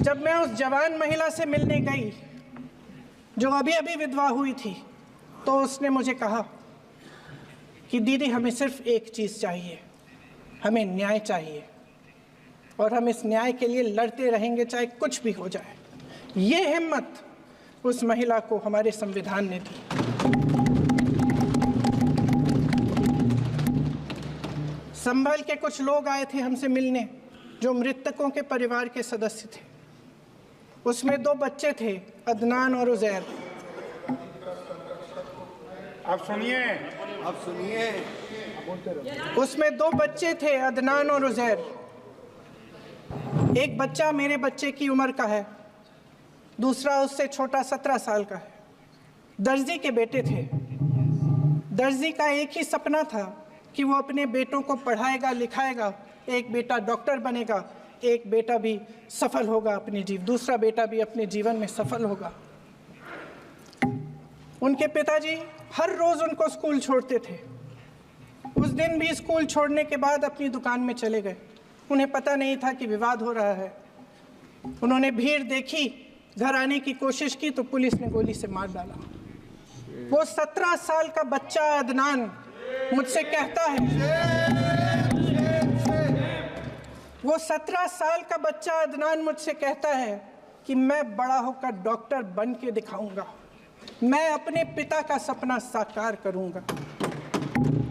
जब मैं उस जवान महिला से मिलने गई जो अभी अभी विधवा हुई थी, तो उसने मुझे कहा कि दीदी, हमें सिर्फ एक चीज़ चाहिए, हमें न्याय चाहिए और हम इस न्याय के लिए लड़ते रहेंगे चाहे कुछ भी हो जाए। ये हिम्मत उस महिला को हमारे संविधान ने दी। संभल के कुछ लोग आए थे हमसे मिलने जो मृतकों के परिवार के सदस्य थे। उसमें 2 बच्चे थे, अदनान और उजैर। आप सुनिए। उसमें 2 बच्चे थे, अदनान और उजैर। एक बच्चा मेरे बच्चे की उम्र का है, दूसरा उससे छोटा 17 साल का है। दर्जी के बेटे थे। दर्जी का एक ही सपना था कि वो अपने बेटों को पढ़ाएगा लिखाएगा, एक बेटा डॉक्टर बनेगा, एक बेटा भी सफल होगा दूसरा बेटा भी अपने जीवन में सफल होगा। उनके पिताजी हर रोज उनको स्कूल छोड़ते थे। उस दिन भी स्कूल छोड़ने के बाद अपनी दुकान में चले गए। उन्हें पता नहीं था कि विवाद हो रहा है। उन्होंने भीड़ देखी, घर आने की कोशिश की तो पुलिस ने गोली से मार डाला। वो 17 साल का बच्चा अदनान मुझसे कहता है, वो 17 साल का बच्चा अदनान मुझसे कहता है कि मैं बड़ा होकर डॉक्टर बन के दिखाऊंगा, मैं अपने पिता का सपना साकार करूंगा।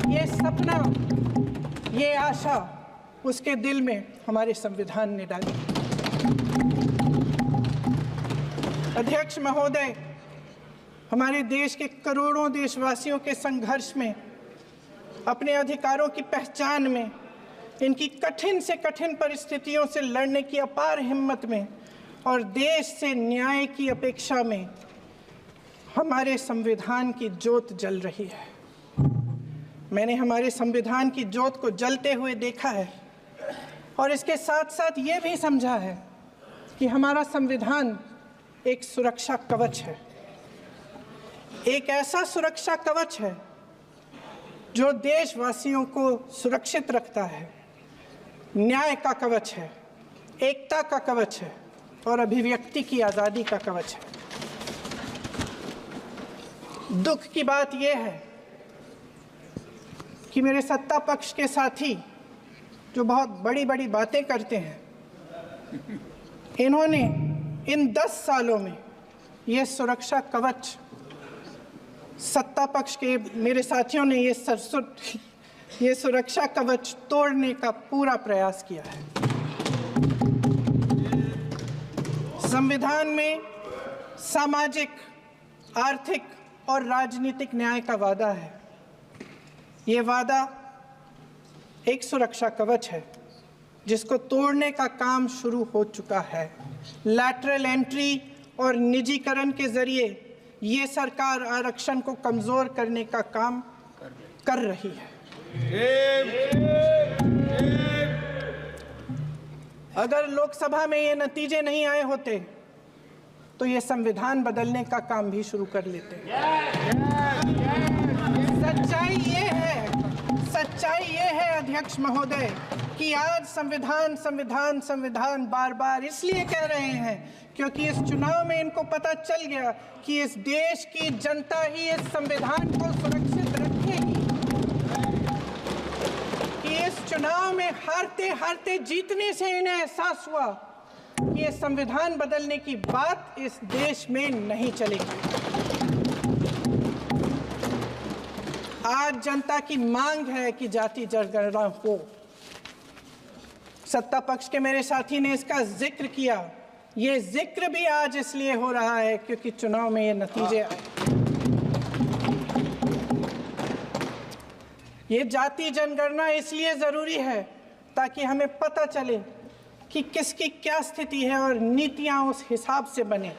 ये सपना, ये आशा उसके दिल में हमारे संविधान ने डाली। अध्यक्ष महोदय, हमारे देश के करोड़ों देशवासियों के संघर्ष में, अपने अधिकारों की पहचान में, इनकी कठिन से कठिन परिस्थितियों से लड़ने की अपार हिम्मत में और देश से न्याय की अपेक्षा में हमारे संविधान की ज्योत जल रही है। मैंने हमारे संविधान की ज्योत को जलते हुए देखा है और इसके साथ साथ ये भी समझा है कि हमारा संविधान एक सुरक्षा कवच है। एक ऐसा सुरक्षा कवच है जो देशवासियों को सुरक्षित रखता है, न्याय का कवच है, एकता का कवच है और अभिव्यक्ति की आज़ादी का कवच है। दुख की बात यह है कि मेरे सत्ता पक्ष के साथी जो बहुत बड़ी बड़ी बातें करते हैं, इन्होंने इन 10 सालों में यह सुरक्षा कवच, सत्ता पक्ष के मेरे साथियों ने ये सुरक्षा कवच तोड़ने का पूरा प्रयास किया है। संविधान में सामाजिक, आर्थिक और राजनीतिक न्याय का वादा है। ये वादा एक सुरक्षा कवच है जिसको तोड़ने का काम शुरू हो चुका है। लैटरल एंट्री और निजीकरण के जरिए ये सरकार आरक्षण को कमजोर करने का काम कर रही है। अगर लोकसभा में ये नतीजे नहीं आए होते तो ये संविधान बदलने का काम भी शुरू कर लेते। सच्चाई ये है अध्यक्ष महोदय कि आज संविधान बार बार इसलिए कह रहे हैं क्योंकि इस चुनाव में इनको पता चल गया कि इस देश की जनता ही इस संविधान को सुरक्षित रखेगी, कि इस चुनाव में हारते हारते जीतने से इन्हें एहसास हुआ कि ये संविधान बदलने की बात इस देश में नहीं चलेगी। आज जनता की मांग है कि जाति जनगणना हो। सत्ता पक्ष के मेरे साथी ने इसका जिक्र किया। ये जिक्र भी आज इसलिए हो रहा है क्योंकि चुनाव में ये नतीजे आए। ये जाति जनगणना इसलिए जरूरी है ताकि हमें पता चले कि किसकी क्या स्थिति है और नीतियां उस हिसाब से बने।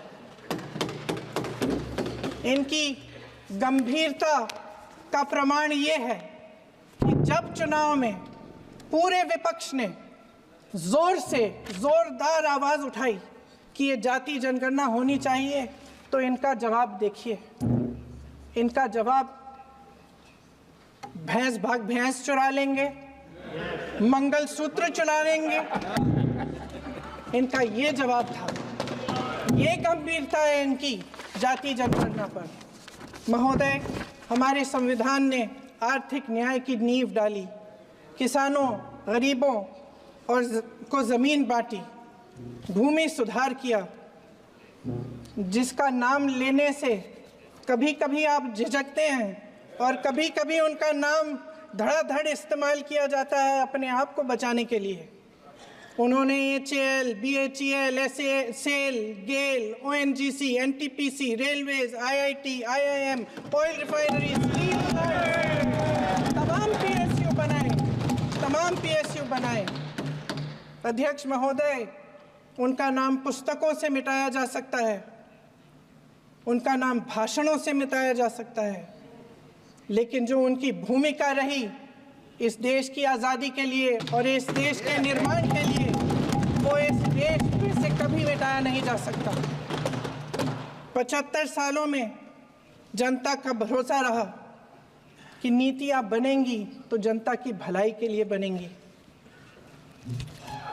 इनकी गंभीरता का प्रमाण ये है कि जब चुनाव में पूरे विपक्ष ने जोरदार आवाज उठाई कि ये जाति जनगणना होनी चाहिए, तो इनका जवाब देखिए। इनका जवाब भैंस भाग भैंस चुरा लेंगे, मंगलसूत्र चुरा लेंगे, इनका ये जवाब था। ये गंभीरता है इनकी जाति जनगणना पर। महोदय, हमारे संविधान ने आर्थिक न्याय की नींव डाली, किसानों, गरीबों और को ज़मीन बांटी, भूमि सुधार किया, जिसका नाम लेने से कभी कभी आप झिझकते हैं और कभी कभी उनका नाम धड़ाधड़ इस्तेमाल किया जाता है अपने आप को बचाने के लिए। उन्होंने HAL, BHEL, SAL, GAIL, ONGC, NTPC, railways, IIT, IIM, oil refinery, तमाम PSU बनाए। अध्यक्ष महोदय, उनका नाम पुस्तकों से मिटाया जा सकता है, उनका नाम भाषणों से मिटाया जा सकता है, लेकिन जो उनकी भूमिका रही इस देश की आज़ादी के लिए और इस देश के निर्माण के लिए, वो इस देश में से कभी मिटाया नहीं जा सकता। 75 सालों में जनता का भरोसा रहा कि नीतियाँ बनेंगी तो जनता की भलाई के लिए बनेंगी।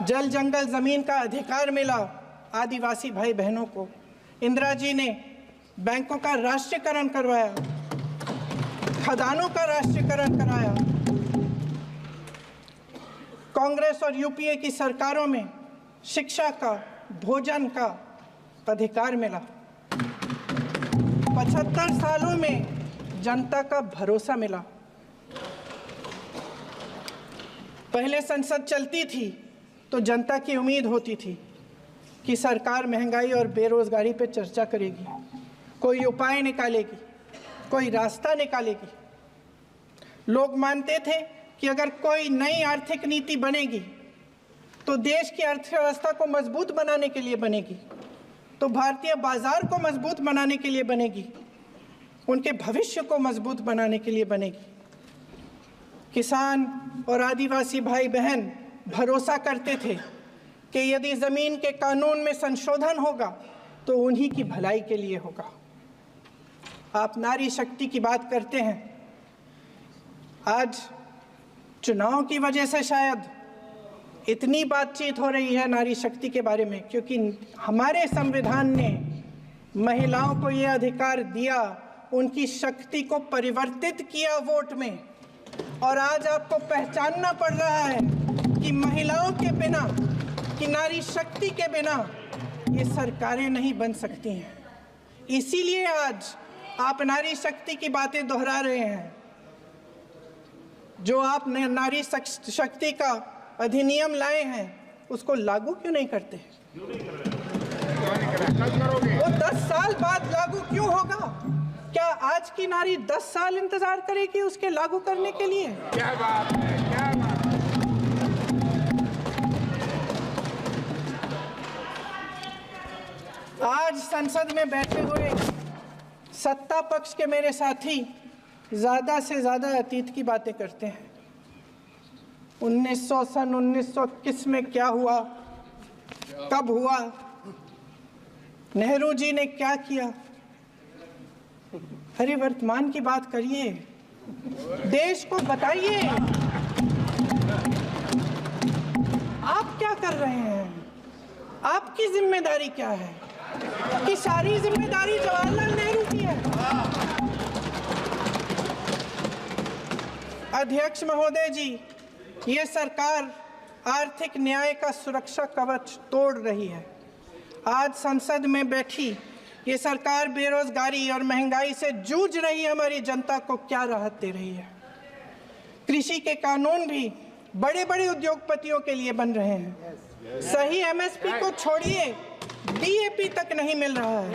जल जंगल ज़मीन का अधिकार मिला आदिवासी भाई बहनों को। इंदिरा जी ने बैंकों का राष्ट्रीयकरण करवाया, खदानों का राष्ट्रीयकरण कराया। कांग्रेस और UPA की सरकारों में शिक्षा का, भोजन का अधिकार मिला। 75 सालों में जनता का भरोसा मिला। पहले संसद चलती थी तो जनता की उम्मीद होती थी कि सरकार महंगाई और बेरोजगारी पर चर्चा करेगी, कोई उपाय निकालेगी, कोई रास्ता निकालेगी। लोग मानते थे कि अगर कोई नई आर्थिक नीति बनेगी तो देश की अर्थव्यवस्था को मजबूत बनाने के लिए बनेगी, तो भारतीय बाजार को मजबूत बनाने के लिए बनेगी, उनके भविष्य को मजबूत बनाने के लिए बनेगी। किसान और आदिवासी भाई बहन भरोसा करते थे कि यदि ज़मीन के कानून में संशोधन होगा तो उन्हीं की भलाई के लिए होगा। आप नारी शक्ति की बात करते हैं। आज चुनाव की वजह से शायद इतनी बातचीत हो रही है नारी शक्ति के बारे में, क्योंकि हमारे संविधान ने महिलाओं को ये अधिकार दिया, उनकी शक्ति को परिवर्तित किया वोट में। और आज आपको पहचानना पड़ रहा है कि महिलाओं के बिना, कि नारी शक्ति के बिना ये सरकारें नहीं बन सकती हैं। इसीलिए आज आप नारी शक्ति की बातें दोहरा रहे हैं। जो आप नारी शक्ति का अधिनियम लाए हैं उसको लागू क्यों नहीं करते? वो 10 साल बाद लागू क्यों होगा? क्या आज की नारी 10 साल इंतजार करेगी उसके लागू करने के लिए? क्या बात है, क्या बात है। आज संसद में बैठे हुए सत्ता पक्ष के मेरे साथी ज़्यादा से ज़्यादा अतीत की बातें करते हैं। 1921 में क्या हुआ, कब हुआ, नेहरू जी ने क्या किया। अरे वर्तमान की बात करिए, देश को बताइए आप क्या कर रहे हैं, आपकी जिम्मेदारी क्या है? कि सारी जिम्मेदारी जवाहरलाल नेहरू की है। अध्यक्ष महोदय जी, ये सरकार आर्थिक न्याय का सुरक्षा कवच तोड़ रही है। आज संसद में बैठी ये सरकार बेरोजगारी और महंगाई से जूझ रही हमारी जनता को क्या राहत दे रही है? कृषि के कानून भी बड़े बड़े उद्योगपतियों के लिए बन रहे हैं। सही MSP को छोड़िए, DAP तक नहीं मिल रहा है।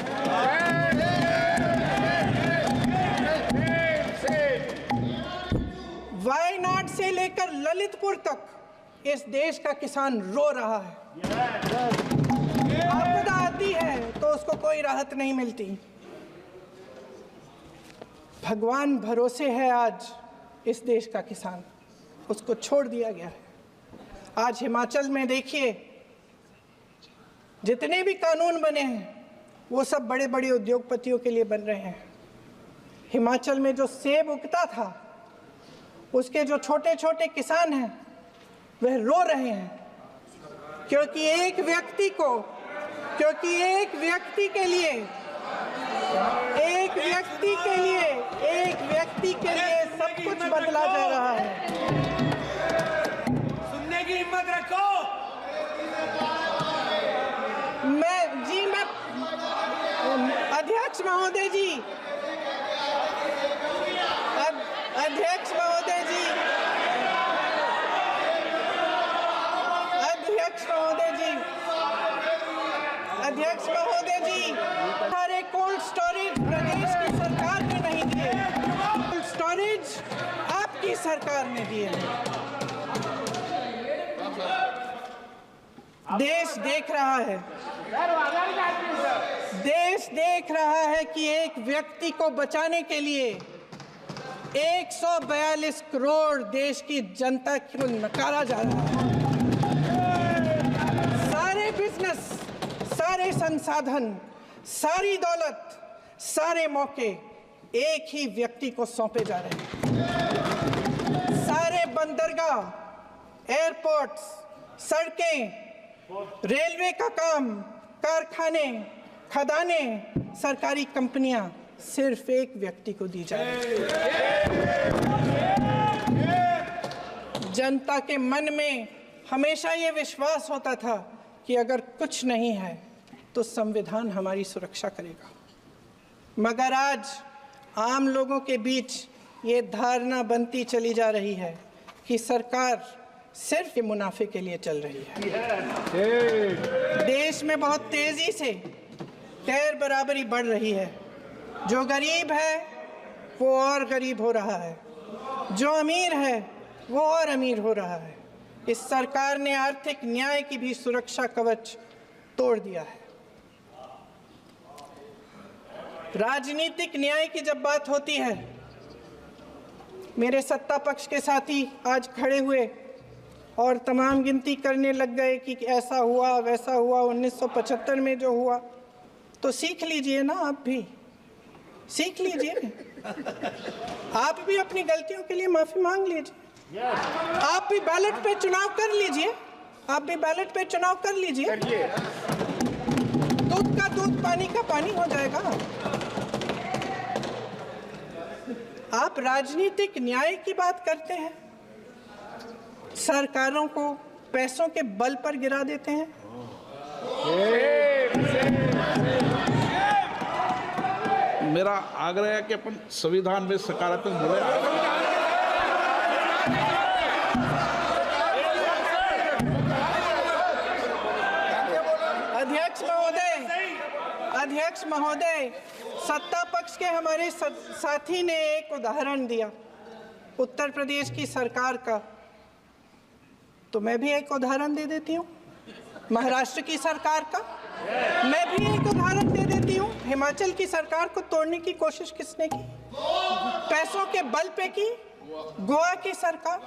वायनाड से लेकर ललितपुर तक इस देश का किसान रो रहा है। आपदा आती है तो उसको कोई राहत नहीं मिलती। भगवान भरोसे है आज इस देश का किसान, उसको छोड़ दिया गया है। आज हिमाचल में देखिए, जितने भी कानून बने हैं वो सब बड़े बड़े उद्योगपतियों के लिए बन रहे हैं। हिमाचल में जो सेब उगता था उसके जो छोटे छोटे किसान हैं वह रो रहे हैं क्योंकि एक व्यक्ति के लिए सब कुछ बदला जा रहा है। सुनने की हिम्मत रखो। अध्यक्ष महोदय जी, अध्यक्ष महोदय जी, सारे कोल्ड स्टोरेज प्रदेश की सरकार ने नहीं दिए, कोल्ड स्टोरेज आपकी सरकार ने दिए। देश देख रहा है कि एक व्यक्ति को बचाने के लिए 142 करोड़ देश की जनता को नकारा जा रहा है। सारे बिजनेस, सारे संसाधन, सारी दौलत, सारे मौके एक ही व्यक्ति को सौंपे जा रहे हैं। सारे बंदरगाह, एयरपोर्ट्स, सड़कें, रेलवे का काम, कारखाने, खदानें, सरकारी कंपनियां सिर्फ एक व्यक्ति को दी जा रही है। जनता के मन में हमेशा ये विश्वास होता था कि अगर कुछ नहीं है तो संविधान हमारी सुरक्षा करेगा, मगर आज आम लोगों के बीच ये धारणा बनती चली जा रही है कि सरकार सिर्फ मुनाफे के लिए चल रही है। देश में बहुत तेजी से गैर बराबरी बढ़ रही है। जो गरीब है वो और गरीब हो रहा है, जो अमीर है वो और अमीर हो रहा है। इस सरकार ने आर्थिक न्याय की भी सुरक्षा कवच तोड़ दिया है। राजनीतिक न्याय की जब बात होती है, मेरे सत्ता पक्ष के साथी आज खड़े हुए और तमाम गिनती करने लग गए कि ऐसा हुआ वैसा हुआ, 1975 में जो हुआ। तो सीख लीजिए ना, आप भी सीख लीजिए। आप भी अपनी गलतियों के लिए माफी मांग लीजिए। आप भी बैलेट पे चुनाव कर लीजिए। दूध का दूध, पानी का पानी हो जाएगा। आप राजनीतिक न्याय की बात करते हैं, सरकारों को पैसों के बल पर गिरा देते हैं। मेरा आग्रह है कि अपन संविधान में सकारात्मक बोले। अध्यक्ष महोदय, सत्ता पक्ष के हमारे साथी ने एक उदाहरण दिया उत्तर प्रदेश की सरकार का, तो मैं भी एक उदाहरण दे देती हूँ महाराष्ट्र की सरकार का। मैं भी एक उदाहरण दे देती हूँ हिमाचल की सरकार को तोड़ने की कोशिश किसने की, पैसों के बल पे की, गोवा की सरकार।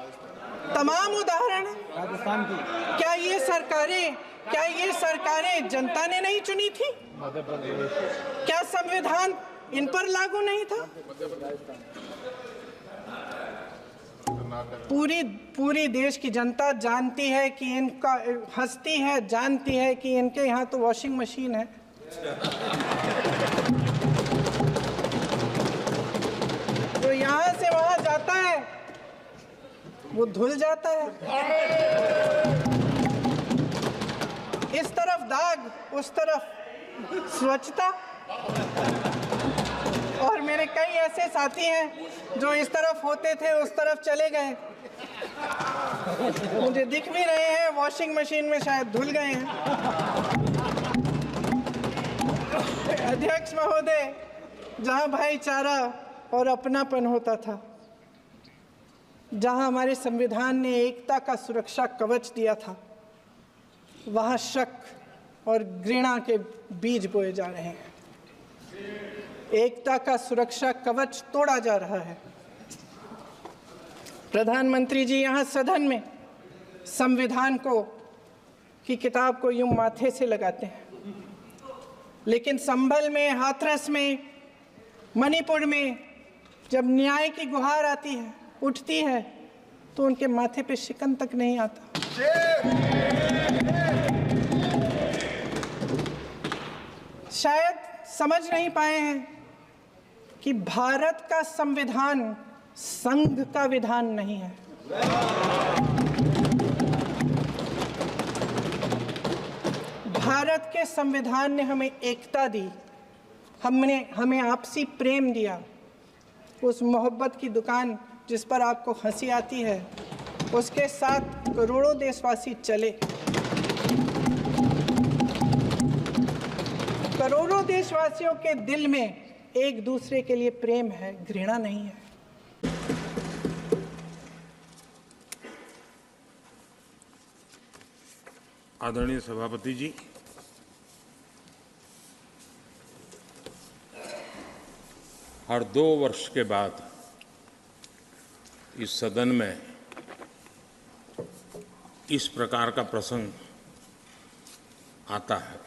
तमाम उदाहरण है। राजस्थान की क्या ये सरकारें जनता ने नहीं चुनी थी? क्या संविधान इन पर लागू नहीं था? पूरी देश की जनता जानती है कि इनका हंसती है, जानती है कि इनके यहाँ तो वॉशिंग मशीन है। तो यहाँ से वहाँ जाता है, वो धुल जाता है। इस तरफ दाग, उस तरफ स्वच्छता। और मेरे कई ऐसे साथी हैं जो इस तरफ होते थे उस तरफ चले गए, मुझे दिख भी रहे हैं, वॉशिंग मशीन में शायद धुल गए हैं। अध्यक्ष महोदय, जहां भाईचारा और अपनापन होता था, जहां हमारे संविधान ने एकता का सुरक्षा कवच दिया था, वहां शक और घृणा के बीज बोए जा रहे हैं। एकता का सुरक्षा कवच तोड़ा जा रहा है। प्रधानमंत्री जी यहाँ सदन में संविधान की किताब को यूं माथे से लगाते हैं, लेकिन संभल में, हाथरस में, मणिपुर में जब न्याय की गुहार आती है, उठती है, तो उनके माथे पे शिकन तक नहीं आता। शायद समझ नहीं पाए हैं कि भारत का संविधान संघ का विधान नहीं है। भारत के संविधान ने हमें एकता दी, हमें आपसी प्रेम दिया। उस मोहब्बत की दुकान जिस पर आपको हंसी आती है, उसके साथ करोड़ों देशवासी चले। करोड़ों देशवासियों के दिल में एक दूसरे के लिए प्रेम है, घृणा नहीं है। आदरणीय सभापति जी, हर 2 वर्ष के बाद इस सदन में इस प्रकार का प्रसंग आता है,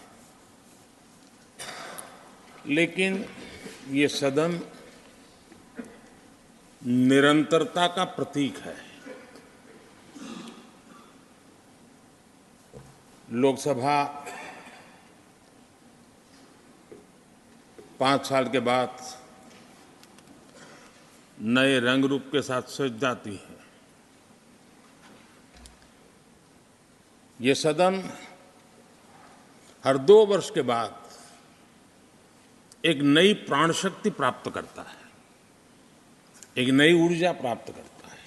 लेकिन ये सदन निरंतरता का प्रतीक है। लोकसभा 5 साल के बाद नए रंग रूप के साथ सज जाती है। ये सदन हर 2 वर्ष के बाद एक नई प्राण शक्ति प्राप्त करता है, एक नई ऊर्जा प्राप्त करता है,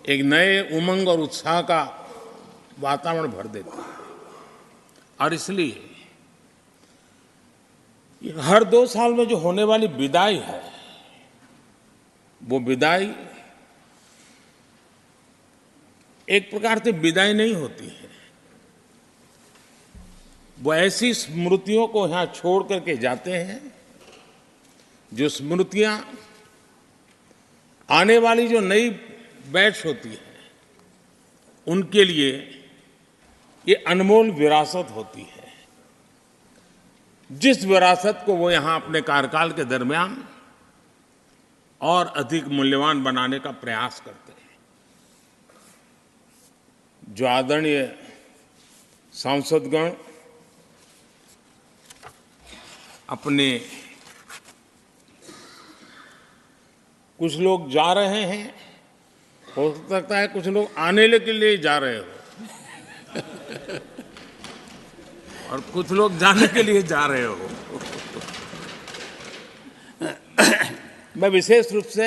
एक नए उमंग और उत्साह का वातावरण भर देता है। और इसलिए हर 2 साल में जो होने वाली विदाई है, वो विदाई एक प्रकार से विदाई नहीं होती है। वो ऐसी स्मृतियों को यहां छोड़ करके जाते हैं, जो स्मृतियां आने वाली जो नई बैच होती है, उनके लिए ये अनमोल विरासत होती है। जिस विरासत को वो यहां अपने कार्यकाल के दरमियान और अधिक मूल्यवान बनाने का प्रयास करते हैं। जो आदरणीय सांसदगण अपने, कुछ लोग जा रहे हैं, हो सकता है कुछ लोग आने के लिए जा रहे हो और कुछ लोग जाने के लिए जा रहे हो। मैं विशेष रूप से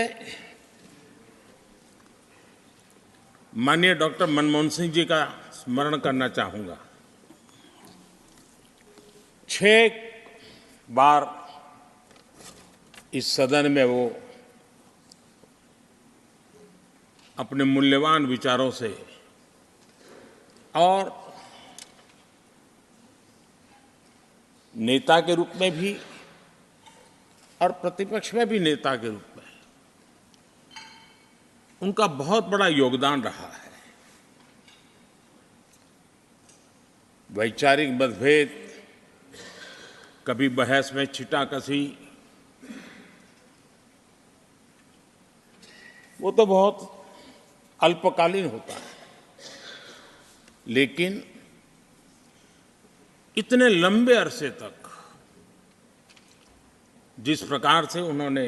माननीय डॉक्टर मनमोहन सिंह जी का स्मरण करना चाहूंगा। 6 बार इस सदन में वो अपने मूल्यवान विचारों से और नेता के रूप में भी और प्रतिपक्ष में भी नेता के रूप में उनका बहुत बड़ा योगदान रहा है। वैचारिक मतभेद, कभी बहस में छिटाकशी, वो तो बहुत अल्पकालीन होता है, लेकिन इतने लंबे अरसे तक जिस प्रकार से उन्होंने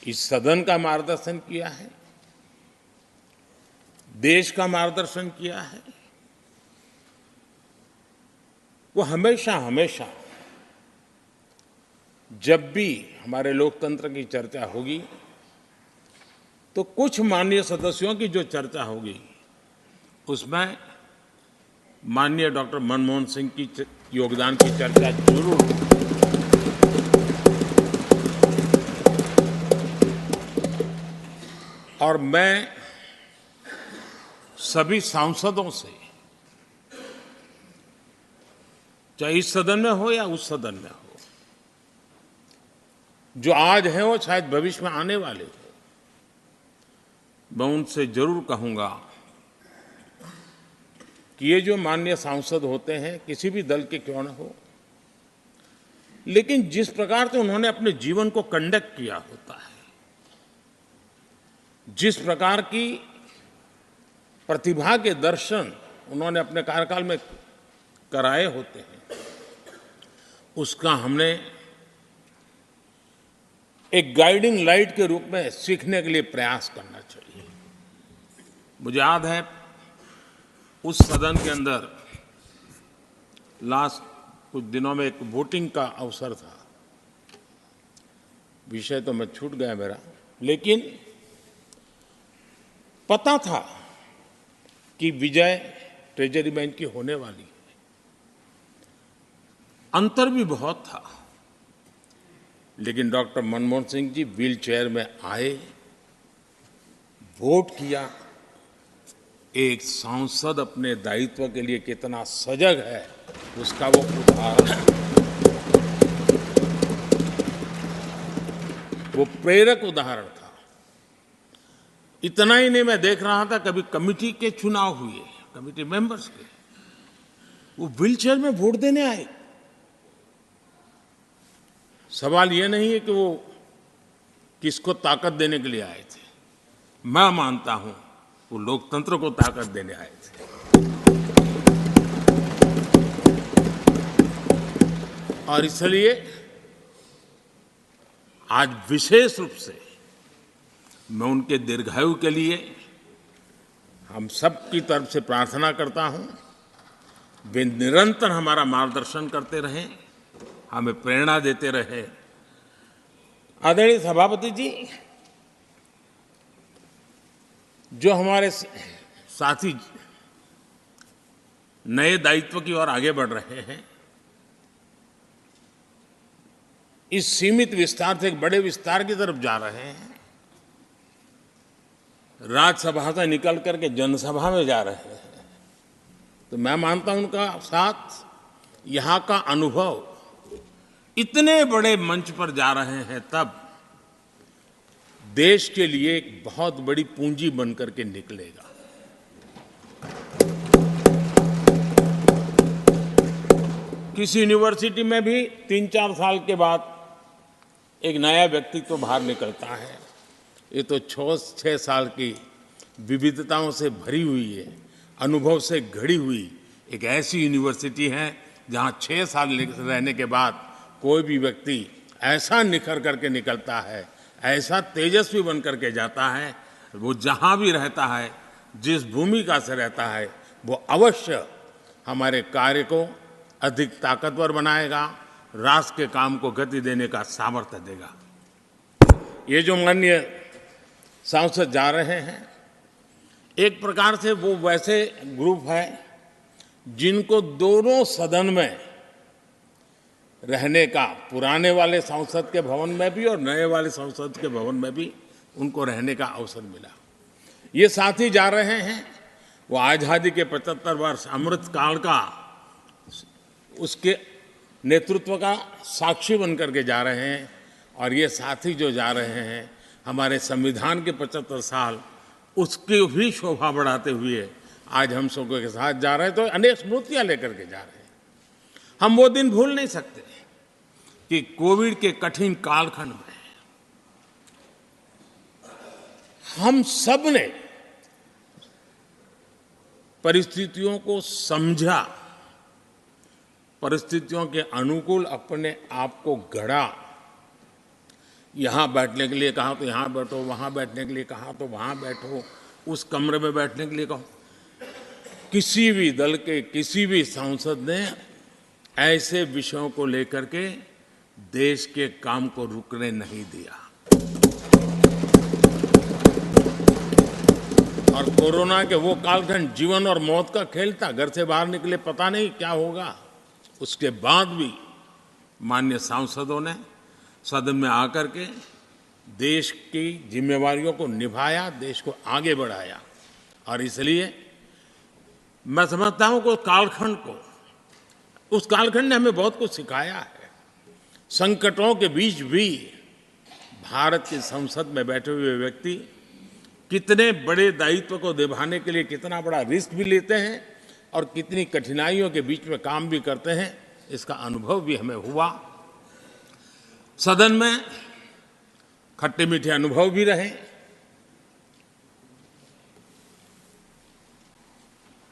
इस सदन का मार्गदर्शन किया है, देश का मार्गदर्शन किया है, वो हमेशा हमेशा जब भी हमारे लोकतंत्र की चर्चा होगी तो कुछ माननीय सदस्यों की जो चर्चा होगी उसमें माननीय डॉक्टर मनमोहन सिंह की योगदान की चर्चा जरूर होगी। और मैं सभी सांसदों से, चाहे इस सदन में हो या उस सदन में हो, जो आज है वो शायद भविष्य में आने वाले हो, मैं उनसे जरूर कहूंगा कि ये जो माननीय सांसद होते हैं, किसी भी दल के क्यों न हो, लेकिन जिस प्रकार से उन्होंने अपने जीवन को कंडक्ट किया होता है, जिस प्रकार की प्रतिभा के दर्शन उन्होंने अपने कार्यकाल में कराए होते हैं, उसका हमने एक गाइडिंग लाइट के रूप में सीखने के लिए प्रयास करना चाहिए। मुझे याद है उस सदन के अंदर लास्ट कुछ दिनों में एक वोटिंग का अवसर था, विषय तो मैं छूट गया मेरा, लेकिन पता था कि विजय ट्रेजरी बैंक की होने वाली है। अंतर भी बहुत था, लेकिन doctor Manmohan Singh ji wheel chair में आए, वोट किया। एक सांसद अपने दायित्व के लिए कितना सजग है उसका वो उदाहरण है, वो प्रेरक उदाहरण था। इतना ही नहीं, मैं देख रहा था कभी कमेटी के चुनाव हुए, कमेटी मेंबर्स के, वो व्हील चेयर में वोट देने आए। सवाल ये नहीं है कि वो किसको ताकत देने के लिए आए थे, मैं मानता हूं वो लोकतंत्र को ताकत देने आए थे। और इसलिए आज विशेष रूप से मैं उनके दीर्घायु के लिए हम सब की तरफ से प्रार्थना करता हूं, वे निरंतर हमारा मार्गदर्शन करते रहें, हमें प्रेरणा देते रहे। आदरणीय सभापति जी, जो हमारे साथी नए दायित्व की ओर आगे बढ़ रहे हैं, इस सीमित विस्तार से एक बड़े विस्तार की तरफ जा रहे हैं, राज्यसभा से निकल करके जनसभा में जा रहे हैं, तो मैं मानता हूं उनका साथ, यहां का अनुभव, इतने बड़े मंच पर जा रहे हैं, तब देश के लिए एक बहुत बड़ी पूंजी बनकर के निकलेगा। किसी यूनिवर्सिटी में भी 3-4 साल के बाद एक नया व्यक्तित्व तो बाहर निकलता है। ये तो 6 साल की विविधताओं से भरी हुई है, अनुभव से घड़ी हुई एक ऐसी यूनिवर्सिटी है जहां 6 साल रहने के बाद कोई भी व्यक्ति ऐसा निखर करके निकलता है, ऐसा तेजस्वी बन करके जाता है, वो जहां भी रहता है, जिस भूमिका से रहता है, वो अवश्य हमारे कार्य को अधिक ताकतवर बनाएगा, राष्ट्र के काम को गति देने का सामर्थ्य देगा। ये जो माननीय सांसद जा रहे हैं, एक प्रकार से वो वैसे ग्रुप है जिनको दोनों सदन में रहने का, पुराने वाले संसद के भवन में भी और नए वाले संसद के भवन में भी उनको रहने का अवसर मिला। ये साथी जा रहे हैं, वो आज़ादी के 75 वर्ष अमृत काल का, उसके नेतृत्व का साक्षी बन करके जा रहे हैं। और ये साथी जो जा रहे हैं, हमारे संविधान के 75 साल, उसकी भी शोभा बढ़ाते हुए आज हम सबके के साथ जा रहे हैं, तो अनेक स्मृतियां लेकर के जा रहे हैं। हम वो दिन भूल नहीं सकते कि कोविड के कठिन कालखंड में हम सब ने परिस्थितियों को समझा, परिस्थितियों के अनुकूल अपने आप को गढ़ा। यहां बैठने के लिए कहा तो यहां बैठो, वहां बैठने के लिए कहा तो वहां बैठो, उस कमरे में बैठने के लिए कहो। किसी भी दल के किसी भी सांसद ने ऐसे विषयों को लेकर के देश के काम को रुकने नहीं दिया। और कोरोना के वो कालखंड जीवन और मौत का खेल था, घर से बाहर निकले पता नहीं क्या होगा। उसके बाद भी माननीय सांसदों ने सदन में आकर के देश की जिम्मेवारियों को निभाया, देश को आगे बढ़ाया। और इसलिए मैं समझता हूं कि उस कालखंड ने हमें बहुत कुछ सिखाया है। संकटों के बीच भी भारत की संसद में बैठे हुए व्यक्ति कितने बड़े दायित्व को निभाने के लिए कितना बड़ा रिस्क भी लेते हैं और कितनी कठिनाइयों के बीच में काम भी करते हैं, इसका अनुभव भी हमें हुआ। सदन में खट्टे मीठे अनुभव भी रहे,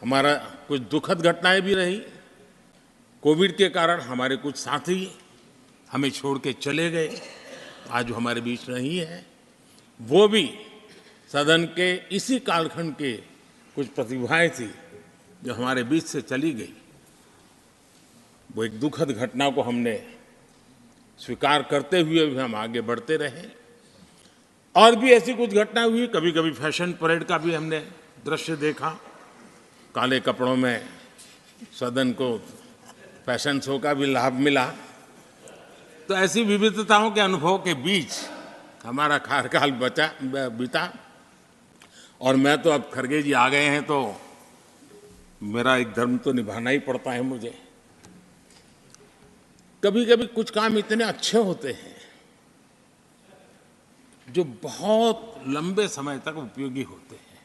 हमारा कुछ दुखद घटनाएं भी रही, कोविड के कारण हमारे कुछ साथी हमें छोड़ के चले गए, आज वो हमारे बीच नहीं है। वो भी सदन के इसी कालखंड के कुछ प्रतिभाएं थी जो हमारे बीच से चली गई। वो एक दुखद घटना को हमने स्वीकार करते हुए भी हम आगे बढ़ते रहे। और भी ऐसी कुछ घटना हुई, कभी कभी फैशन परेड का भी हमने दृश्य देखा, काले कपड़ों में सदन को फैशन शो का भी लाभ मिला। तो ऐसी विविधताओं के अनुभव के बीच हमारा कार्यकाल बीता। और मैं तो अब खड़गे जी आ गए हैं तो मेरा एक धर्म तो निभाना ही पड़ता है मुझे। कभी कभी कुछ काम इतने अच्छे होते हैं जो बहुत लंबे समय तक उपयोगी होते हैं।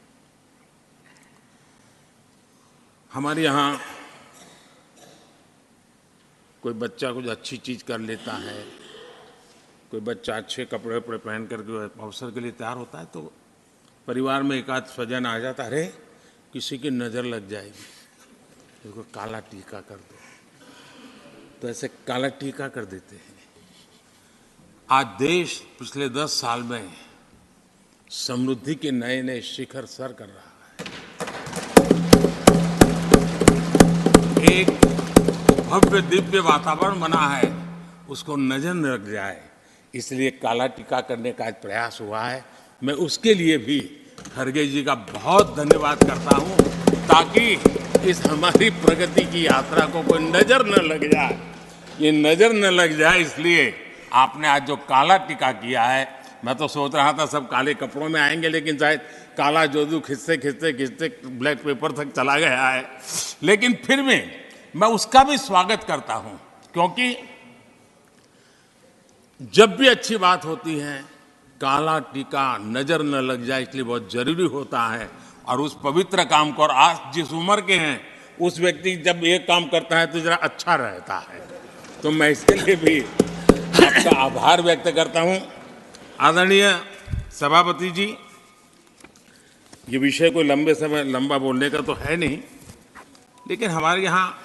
हमारे यहाँ कोई बच्चा कुछ अच्छी चीज कर लेता है, कोई बच्चा अच्छे कपड़े वपड़े पहन करके अवसर के लिए तैयार होता है तो परिवार में एक आध स्वजन आ जाता है, अरे किसी की नज़र लग जाएगी, उसको काला टीका कर दो। तो ऐसे काला टीका कर देते हैं। आज देश पिछले 10 साल में समृद्धि के नए नए शिखर सर कर रहा है। एक भव्य दिव्य वातावरण बना है, उसको नजर न लग जाए इसलिए काला टीका करने का आज प्रयास हुआ है। मैं उसके लिए भी खड़गे जी का बहुत धन्यवाद करता हूं, ताकि इस हमारी प्रगति की यात्रा को कोई नजर न लग जाए। ये नजर न लग जाए इसलिए आपने आज जो काला टीका किया है। मैं तो सोच रहा था सब काले कपड़ों में आएंगे, लेकिन शायद काला जोदू खिंचते खिंचते खिंचते ब्लैक पेपर तक चला गया है। लेकिन फिर भी मैं उसका भी स्वागत करता हूं, क्योंकि जब भी अच्छी बात होती है काला टीका नजर न लग जाए इसलिए बहुत जरूरी होता है। और उस पवित्र काम को, और आज जिस उम्र के हैं उस व्यक्ति जब ये काम करता है तो जरा अच्छा रहता है। तो मैं इसके लिए भी आपका आभार व्यक्त करता हूं। आदरणीय सभापति जी, ये विषय कोई लंबा बोलने का तो है नहीं, लेकिन हमारे यहाँ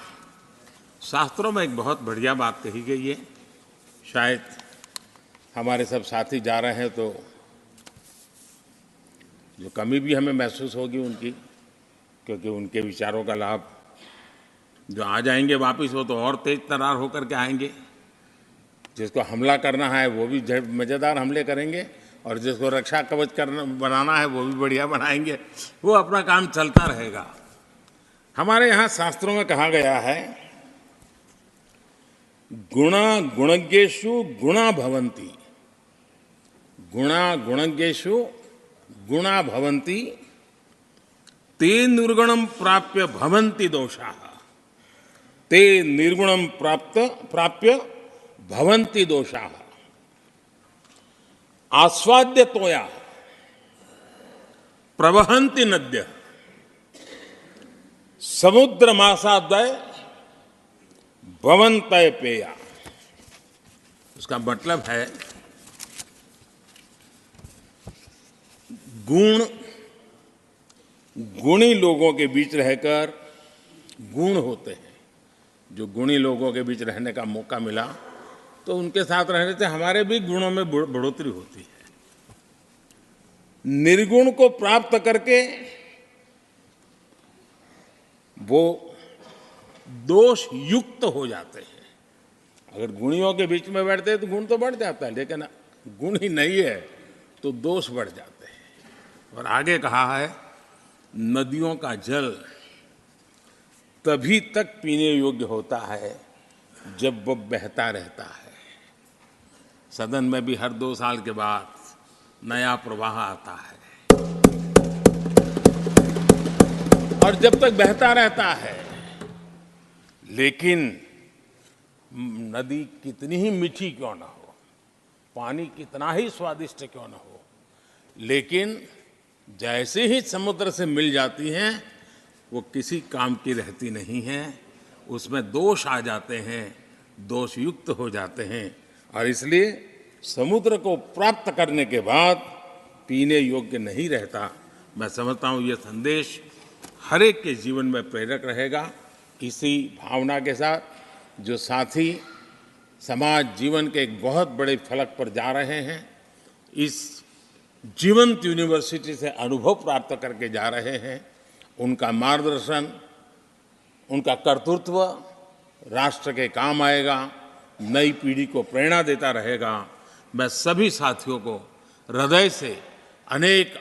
शास्त्रों में एक बहुत बढ़िया बात कही गई है। शायद हमारे सब साथी जा रहे हैं तो जो कमी भी हमें महसूस होगी उनकी, क्योंकि उनके विचारों का लाभ जो आ जाएंगे वापस वो तो और तेज तरार होकर के आएंगे। जिसको हमला करना है वो भी मज़ेदार हमले करेंगे, और जिसको रक्षा कवच बनाना है वो भी बढ़िया बनाएंगे। वो अपना काम चलता रहेगा। हमारे यहाँ शास्त्रों में कहा गया है, गुणा गुणज्ञेषु गुणा भवन्ति, गुणा गुणज्ञेषु गुणा भवन्ति, ते निर्गुणम प्राप्य भवन्ति दोषाः, ते निर्गुणम प्राप्य भवन्ति दोषाः। आस्वाद्य तोया प्रवहन्ति नद्यः, समुद्र मासाद्वय भवन्तय पेया। उसका मतलब है गुणी लोगों के बीच रहकर गुण होते हैं। जो गुणी लोगों के बीच रहने का मौका मिला तो उनके साथ रहने से हमारे भी गुणों में बढ़ोतरी होती है। निर्गुण को प्राप्त करके वो दोष युक्त हो जाते हैं। अगर गुणियों के बीच में बैठते हैं तो गुण तो बढ़ जाता है, लेकिन गुण ही नहीं है तो दोष बढ़ जाते हैं। और आगे कहा है, नदियों का जल तभी तक पीने योग्य होता है जब वो बहता रहता है। सदन में भी हर 2 साल के बाद नया प्रवाह आता है, और जब तक बहता रहता है, लेकिन नदी कितनी ही मीठी क्यों ना हो, पानी कितना ही स्वादिष्ट क्यों ना हो, लेकिन जैसे ही समुद्र से मिल जाती हैं वो किसी काम की रहती नहीं है। उसमें दोष आ जाते हैं, दोष युक्त हो जाते हैं। और इसलिए समुद्र को प्राप्त करने के बाद पीने योग्य नहीं रहता। मैं समझता हूँ ये संदेश हर एक के जीवन में प्रेरक रहेगा। इसी भावना के साथ जो साथी समाज जीवन के एक बहुत बड़े फलक पर जा रहे हैं, इस जीवंत यूनिवर्सिटी से अनुभव प्राप्त करके जा रहे हैं, उनका मार्गदर्शन, उनका कर्तृत्व राष्ट्र के काम आएगा, नई पीढ़ी को प्रेरणा देता रहेगा। मैं सभी साथियों को हृदय से अनेक